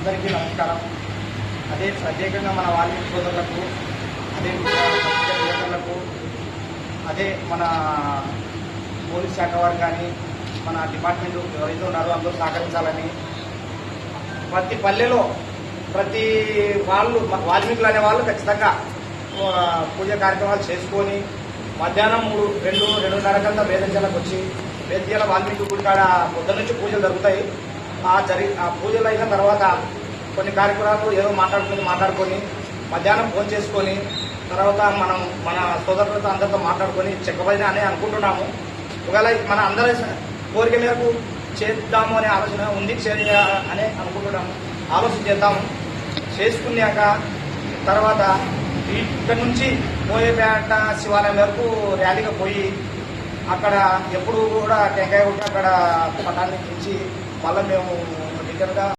అందరికీ నమస్కారం. అదే ప్రత్యేకంగా మన వాల్మీకి సోదరులకు, అదే సోదరులకు, అదే మన పోలీస్ శాఖ వారు కానీ మన డిపార్ట్మెంట్ ఎవరైతే ఉన్నారో అందరూ సహకరించాలని, ప్రతి పల్లెలో ప్రతి వాళ్ళు వాల్మీకులు అనే వాళ్ళు ఖచ్చితంగా పూజ కార్యక్రమాలు చేసుకొని మధ్యాహ్నం 2:30 గంటల వేదంజలకు వచ్చి వేద్యాల వాల్మీకి గుడి కాడ పొద్దు నుంచి పూజలు జరుగుతాయి. ఆ పూజలు అయిన తర్వాత కొన్ని కార్యక్రమాలు ఏదో మాట్లాడుకొని మధ్యాహ్నం ఫోన్ చేసుకొని తర్వాత మనం మన సోదరులతో అందరితో మాట్లాడుకొని చెక్కబడిన అని అనుకుంటున్నాము. ఒకవేళ మన అందరి కోరిక మేరకు చేద్దాము అనే ఆలోచన ఉంది, అని అనుకుంటున్నాము. ఆలోచన చేద్దాము. చేసుకున్నాక తర్వాత ఇక్కడ నుంచి పోయేపేట శివాలయం వరకు ర్యాలీగా పోయి అక్కడ ఎప్పుడు కూడా టెంకాయ కొట్టి అక్కడ పటాన్ని ఇచ్చి మళ్ళీ మేము రిటర్న్గా